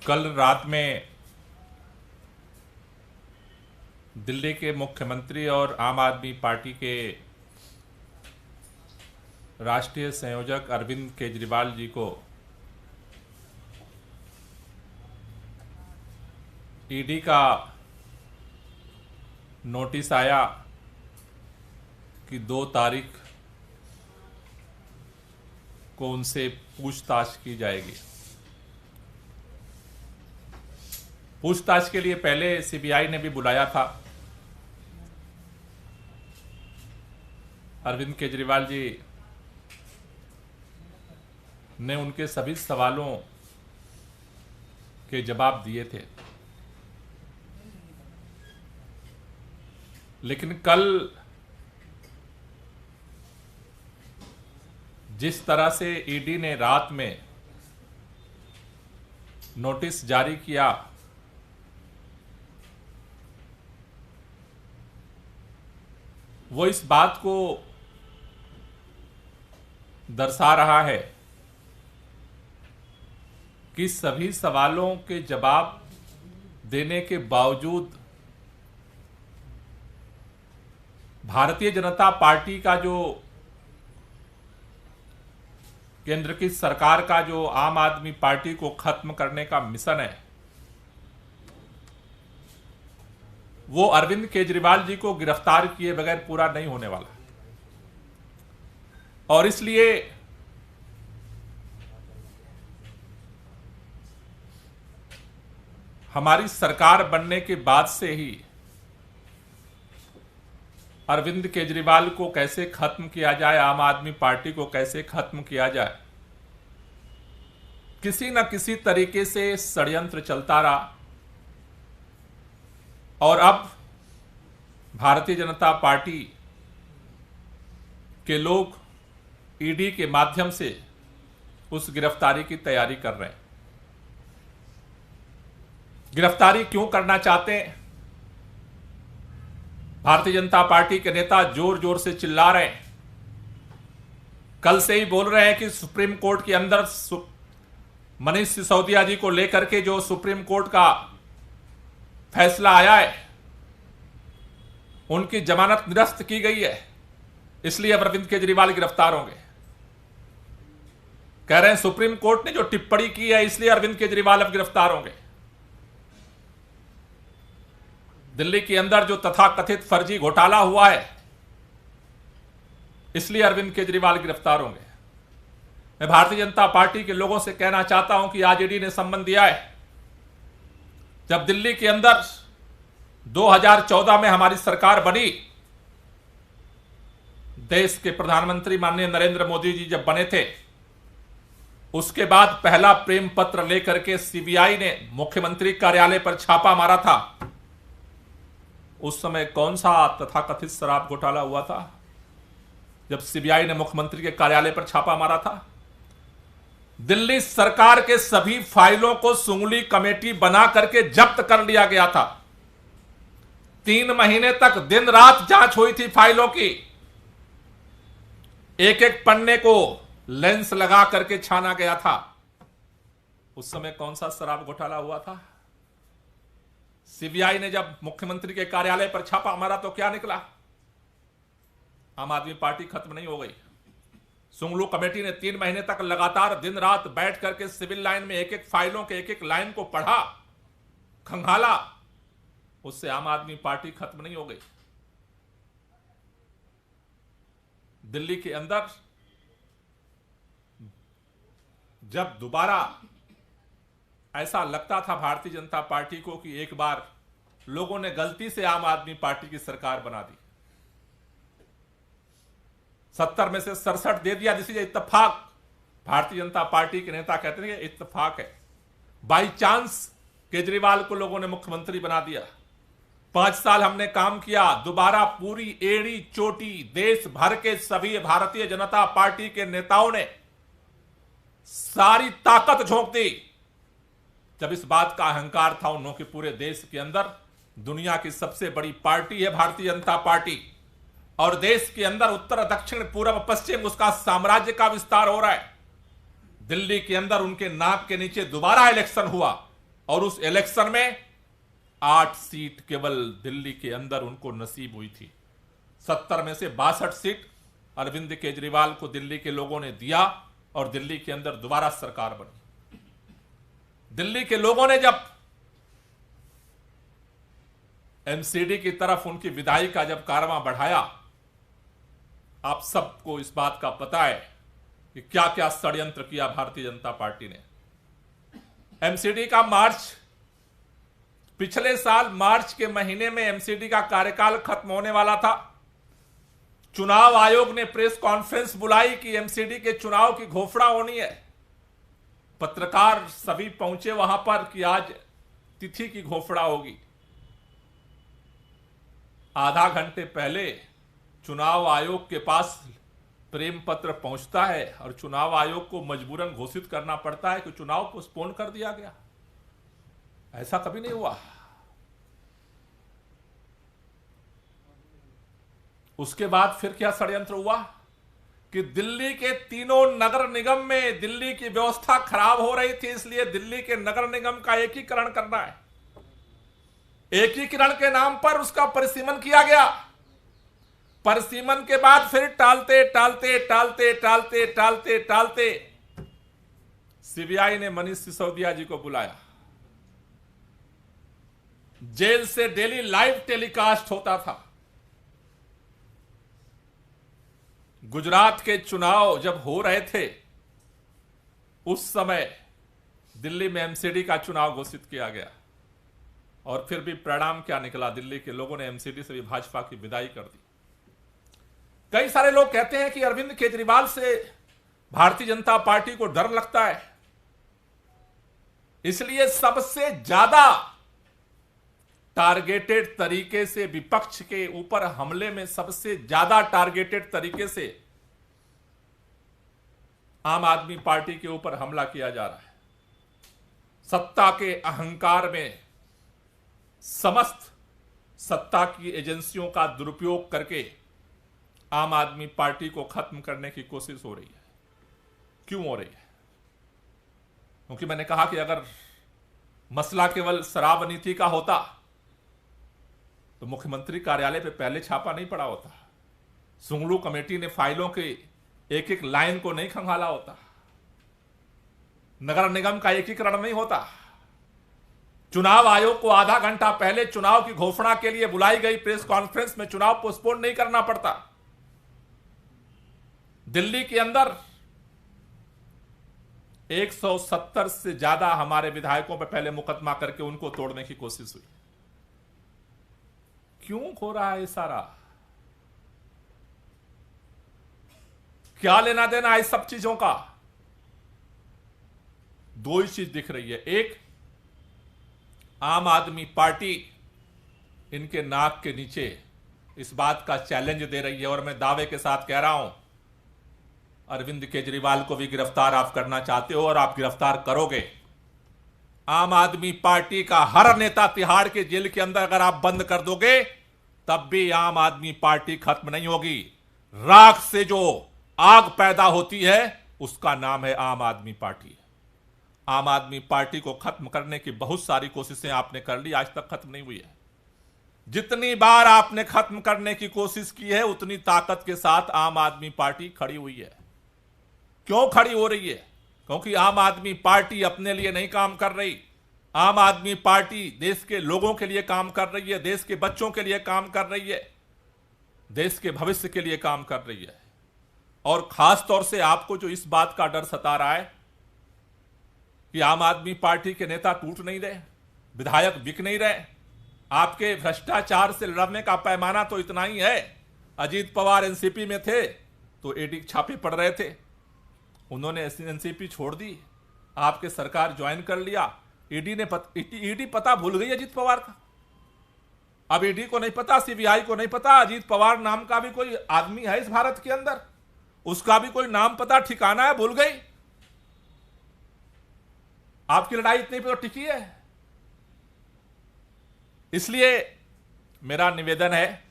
कल रात में दिल्ली के मुख्यमंत्री और आम आदमी पार्टी के राष्ट्रीय संयोजक अरविंद केजरीवाल जी को ईडी का नोटिस आया कि 2 तारीख को उनसे पूछताछ की जाएगी। पूछताछ के लिए पहले सीबीआई ने भी बुलाया था। अरविंद केजरीवाल जी ने उनके सभी सवालों के जवाब दिए थे, लेकिन कल जिस तरह से ईडी ने रात में नोटिस जारी किया, वो इस बात को दर्शा रहा है कि सभी सवालों के जवाब देने के बावजूद भारतीय जनता पार्टी का जो केंद्र की सरकार का जो आम आदमी पार्टी को खत्म करने का मिशन है, वो अरविंद केजरीवाल जी को गिरफ्तार किए बगैर पूरा नहीं होने वाला। और इसलिए हमारी सरकार बनने के बाद से ही अरविंद केजरीवाल को कैसे खत्म किया जाए, आम आदमी पार्टी को कैसे खत्म किया जाए, किसी न किसी तरीके से षड्यंत्र चलता रहा। और अब भारतीय जनता पार्टी के लोग ईडी के माध्यम से उस गिरफ्तारी की तैयारी कर रहे हैं। गिरफ्तारी क्यों करना चाहते हैं? भारतीय जनता पार्टी के नेता जोर जोर से चिल्ला रहे हैं, कल से ही बोल रहे हैं कि सुप्रीम कोर्ट के अंदर मनीष सिसोदिया जी को लेकर के जो सुप्रीम कोर्ट का फैसला आया है, उनकी जमानत निरस्त की गई है, इसलिए अब अरविंद केजरीवाल गिरफ्तार होंगे। कह रहे हैं सुप्रीम कोर्ट ने जो टिप्पणी की है, इसलिए अरविंद केजरीवाल अब गिरफ्तार होंगे। दिल्ली के अंदर जो तथाकथित फर्जी घोटाला हुआ है, इसलिए अरविंद केजरीवाल गिरफ्तार होंगे। मैं भारतीय जनता पार्टी के लोगों से कहना चाहता हूं कि आज ईडी ने सम्मन दिया है। जब दिल्ली के अंदर 2014 में हमारी सरकार बनी, देश के प्रधानमंत्री माननीय नरेंद्र मोदी जी जब बने थे, उसके बाद पहला प्रेम पत्र लेकर के सीबीआई ने मुख्यमंत्री कार्यालय पर छापा मारा था। उस समय कौन सा तथाकथित शराब घोटाला हुआ था जब सीबीआई ने मुख्यमंत्री के कार्यालय पर छापा मारा था? दिल्ली सरकार के सभी फाइलों को सुंगली कमेटी बना करके जब्त कर लिया गया था। 3 महीने तक दिन रात जांच हुई थी फाइलों की। एक एक पन्ने को लेंस लगा करके छाना गया था। उस समय कौन सा शराब घोटाला हुआ था? सीबीआई ने जब मुख्यमंत्री के कार्यालय पर छापा मारा तो क्या निकला? आम आदमी पार्टी खत्म नहीं हो गई। सुंगलू कमेटी ने 3 महीने तक लगातार दिन रात बैठ करके सिविल लाइन में एक एक फाइलों के एक एक लाइन को पढ़ा, खंगाला। उससे आम आदमी पार्टी खत्म नहीं हो गई। दिल्ली के अंदर जब दोबारा ऐसा लगता था भारतीय जनता पार्टी को कि एक बार लोगों ने गलती से आम आदमी पार्टी की सरकार बना दी, 70 में से 67 दे दिया, जिसे इत्तेफाक भारतीय जनता पार्टी के नेता कहते थे कि इत्तेफाक है। बाई चांस केजरीवाल को लोगों ने मुख्यमंत्री बना दिया। 5 साल हमने काम किया, दोबारा पूरी एड़ी चोटी देश भर के सभी भारतीय जनता पार्टी के नेताओं ने सारी ताकत झोंक दी। जब इस बात का अहंकार था उन्होंने कि पूरे देश के अंदर दुनिया की सबसे बड़ी पार्टी है भारतीय जनता पार्टी, और देश के अंदर उत्तर दक्षिण पूर्व पश्चिम उसका साम्राज्य का विस्तार हो रहा है। दिल्ली के अंदर उनके नाक के नीचे दोबारा इलेक्शन हुआ और उस इलेक्शन में 8 सीट केवल दिल्ली के अंदर उनको नसीब हुई थी। 70 में से 62 सीट अरविंद केजरीवाल को दिल्ली के लोगों ने दिया और दिल्ली के अंदर दोबारा सरकार बनी। दिल्ली के लोगों ने जब एमसीडी की तरफ उनकी विदाई का जब कारवां बढ़ाया, आप सबको इस बात का पता है कि क्या क्या षड्यंत्र किया भारतीय जनता पार्टी ने। एमसीडी का मार्च, पिछले साल मार्च के महीने में एमसीडी का कार्यकाल खत्म होने वाला था। चुनाव आयोग ने प्रेस कॉन्फ्रेंस बुलाई कि एमसीडी के चुनाव की घोषणा होनी है। पत्रकार सभी पहुंचे वहां पर कि आज तिथि की घोषणा होगी। आधा घंटे पहले चुनाव आयोग के पास प्रेम पत्र पहुंचता है और चुनाव आयोग को मजबूरन घोषित करना पड़ता है कि चुनाव पोस्टपोन कर दिया गया। ऐसा कभी नहीं हुआ। उसके बाद फिर क्या षड्यंत्र हुआ कि दिल्ली के तीनों नगर निगम में दिल्ली की व्यवस्था खराब हो रही थी, इसलिए दिल्ली के नगर निगम का एकीकरण करना है। एकीकरण के नाम पर उसका परिसीमन किया गया। परिसीमन के बाद फिर टालते टालते टालते टालते टालते टालते सीबीआई ने मनीष सिसोदिया जी को बुलाया। जेल से डेली लाइव टेलीकास्ट होता था। गुजरात के चुनाव जब हो रहे थे उस समय दिल्ली में एमसीडी का चुनाव घोषित किया गया और फिर भी परिणाम क्या निकला? दिल्ली के लोगों ने एमसीडी से भी भाजपा की विदाई कर दी। कई सारे लोग कहते हैं कि अरविंद केजरीवाल से भारतीय जनता पार्टी को डर लगता है, इसलिए सबसे ज्यादा टारगेटेड तरीके से विपक्ष के ऊपर हमले में सबसे ज्यादा टारगेटेड तरीके से आम आदमी पार्टी के ऊपर हमला किया जा रहा है। सत्ता के अहंकार में समस्त सत्ता की एजेंसियों का दुरुपयोग करके आम आदमी पार्टी को खत्म करने की कोशिश हो रही है। क्यों हो रही है? क्योंकि मैंने कहा कि अगर मसला केवल शराब नीति का होता तो मुख्यमंत्री कार्यालय पे पहले छापा नहीं पड़ा होता। सुंगलू कमेटी ने फाइलों के एक एक लाइन को नहीं खंगाला होता। नगर निगम का एकीकरण नहीं होता। चुनाव आयोग को आधा घंटा पहले चुनाव की घोषणा के लिए बुलाई गई प्रेस कॉन्फ्रेंस में चुनाव पोस्टपोन नहीं करना पड़ता। दिल्ली के अंदर 170 से ज्यादा हमारे विधायकों पर पहले मुकदमा करके उनको तोड़ने की कोशिश हुई। क्यों हो रहा है ये सारा? क्या लेना देना है इस सब चीजों का? दो ही चीज दिख रही है। एक, आम आदमी पार्टी इनके नाक के नीचे इस बात का चैलेंज दे रही है और मैं दावे के साथ कह रहा हूं, अरविंद केजरीवाल को भी गिरफ्तार आप करना चाहते हो और आप गिरफ्तार करोगे। आम आदमी पार्टी का हर नेता तिहाड़ के जेल के अंदर अगर आप बंद कर दोगे तब भी आम आदमी पार्टी खत्म नहीं होगी। राख से जो आग पैदा होती है उसका नाम है आम आदमी पार्टी। आम आदमी पार्टी को खत्म करने की बहुत सारी कोशिशें आपने कर ली, आज तक खत्म नहीं हुई है। जितनी बार आपने खत्म करने की कोशिश की है उतनी ताकत के साथ आम आदमी पार्टी खड़ी हुई है। क्यों खड़ी हो रही है? क्योंकि आम आदमी पार्टी अपने लिए नहीं काम कर रही। आम आदमी पार्टी देश के लोगों के लिए काम कर रही है, देश के बच्चों के लिए काम कर रही है, देश के भविष्य के लिए काम कर रही है। और खास तौर से आपको जो इस बात का डर सता रहा है कि आम आदमी पार्टी के नेता टूट नहीं रहे, विधायक बिक नहीं रहे, आपके भ्रष्टाचार से लड़ने का पैमाना तो इतना ही है। अजीत पवार एनसीपी में थे तो ईडी छापे पड़ रहे थे, उन्होंने एनसीपी छोड़ दी, आपके सरकार ज्वाइन कर लिया। ईडी पता भूल गई अजीत पवार का। अब ईडी को नहीं पता, सीबीआई को नहीं पता अजीत पवार नाम का भी कोई आदमी है इस भारत के अंदर, उसका भी कोई नाम पता ठिकाना है, भूल गई। आपकी लड़ाई इतनी पे तो टिकी है। इसलिए मेरा निवेदन है,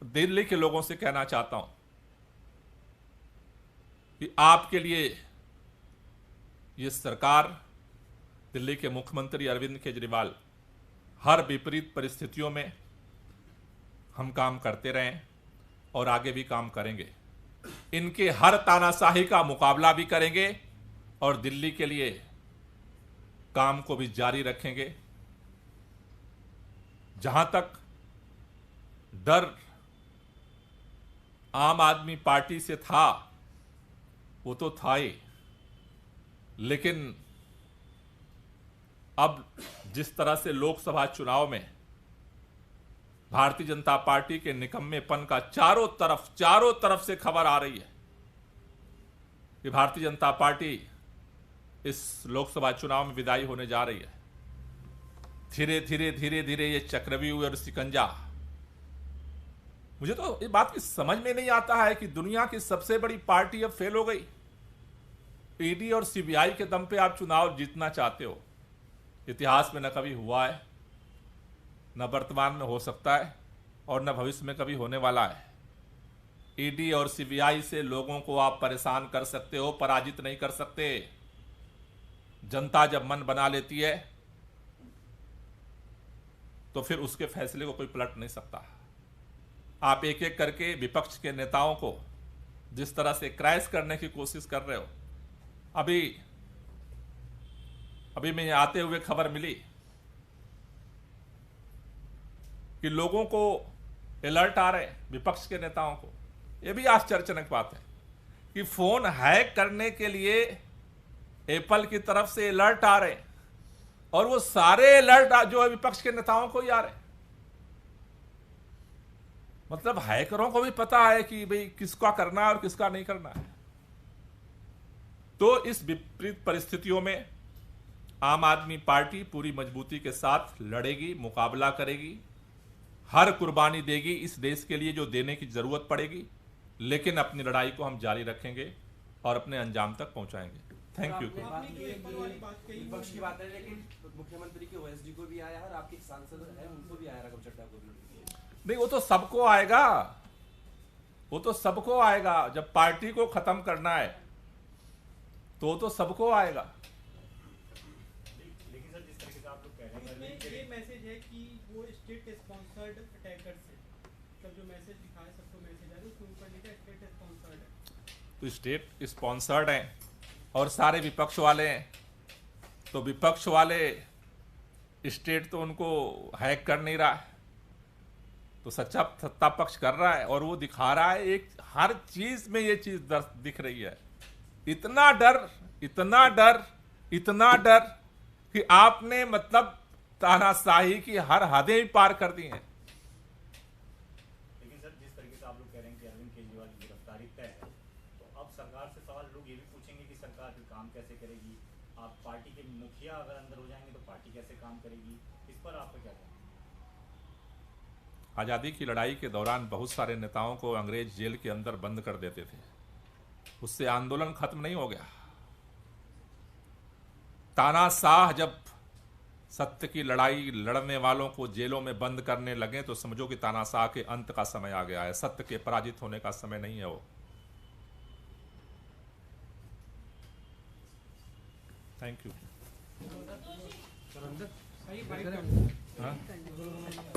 दिल्ली के लोगों से कहना चाहता हूं कि आपके लिए ये सरकार दिल्ली के मुख्यमंत्री अरविंद केजरीवाल हर विपरीत परिस्थितियों में हम काम करते रहे और आगे भी काम करेंगे। इनके हर तानाशाही का मुकाबला भी करेंगे और दिल्ली के लिए काम को भी जारी रखेंगे। जहां तक डर आम आदमी पार्टी से था वो तो था ही, लेकिन अब जिस तरह से लोकसभा चुनाव में भारतीय जनता पार्टी के निकम्मेपन का चारों तरफ से खबर आ रही है कि भारतीय जनता पार्टी इस लोकसभा चुनाव में विदाई होने जा रही है। धीरे धीरे ये चक्रव्यूह और शिकंजा, मुझे तो इस बात की समझ में नहीं आता है कि दुनिया की सबसे बड़ी पार्टी अब फेल हो गई। ईडी और सीबीआई के दम पे आप चुनाव जीतना चाहते हो। इतिहास में न कभी हुआ है, न वर्तमान में हो सकता है और न भविष्य में कभी होने वाला है। ईडी और सीबीआई से लोगों को आप परेशान कर सकते हो, पराजित नहीं कर सकते। जनता जब मन बना लेती है तो फिर उसके फैसले को कोई पलट नहीं सकता। आप एक एक करके विपक्ष के नेताओं को जिस तरह से क्रैश करने की कोशिश कर रहे हो, अभी मैं आते हुए खबर मिली कि लोगों को अलर्ट आ रहे हैं, विपक्ष के नेताओं को। यह भी आश्चर्यजनक बात है कि फोन हैक करने के लिए एप्पल की तरफ से अलर्ट आ रहे हैं और वो सारे अलर्ट जो है विपक्ष के नेताओं को ही आ रहे हैं। मतलब हैकरों को भी पता है कि भाई किसका करना है और किसका नहीं करना है। तो इस विपरीत परिस्थितियों में आम आदमी पार्टी पूरी मजबूती के साथ लड़ेगी, मुकाबला करेगी, हर कुर्बानी देगी इस देश के लिए जो देने की जरूरत पड़ेगी, लेकिन अपनी लड़ाई को हम जारी रखेंगे और अपने अंजाम तक पहुंचाएंगे। Thank you. विपक्ष की बात है, लेकिन मुख्यमंत्री के ओएसडी को भी आया है और आपके सांसद हैं उनको भी आया राघव चड्ढा को भी। नहीं, वो तो सबको आएगा, वो तो सबको आएगा। जब पार्टी को खत्म करना है तो तो सबको आएगा। लेकिन सर, जिस तरीके से आप लोग कह रहे हैं, ये मैसेज है कि वो स्टेट स्पॉन्सर्ड अटैकर से, मतलब जो मैसेज दिखा है सबको मैसेज आ रहा है, उसके ऊपर लिखा है स्टेट स्पॉन्सर्ड है। तो स्टेट स्पॉन्सर्ड हैं और सारे विपक्ष वाले हैं, तो विपक्ष वाले स्टेट तो उनको हैक कर नहीं रहा है, तो सत्ता पक्ष कर रहा है और वो दिखा रहा है। एक हर चीज में ये चीज दिख रही है। इतना डर कि आपने मतलब तानाशाही की हर हदें ही पार कर दी हैं। लेकिन सर, जिस तरीके से आप लोग कह रहे हैं कि अरविंद केजरीवाल की गिरफ्तारी तय है, तो अब सरकार से सवाल लोग ये भी पूछेंगे कि सरकार फिर काम कैसे करेगी। आप पार्टी के मुखिया अगर अंदर हो जाएंगे तो पार्टी कैसे काम करेगी, इस पर आपका क्या कहना है? आजादी की लड़ाई के दौरान बहुत सारे नेताओं को अंग्रेज जेल के अंदर बंद कर देते थे, उससे आंदोलन खत्म नहीं हो गया। तानाशाह जब सत्य की लड़ाई लड़ने वालों को जेलों में बंद करने लगे तो समझो कि तानाशाह के अंत का समय आ गया है, सत्य के पराजित होने का समय नहीं है वो। Thank you.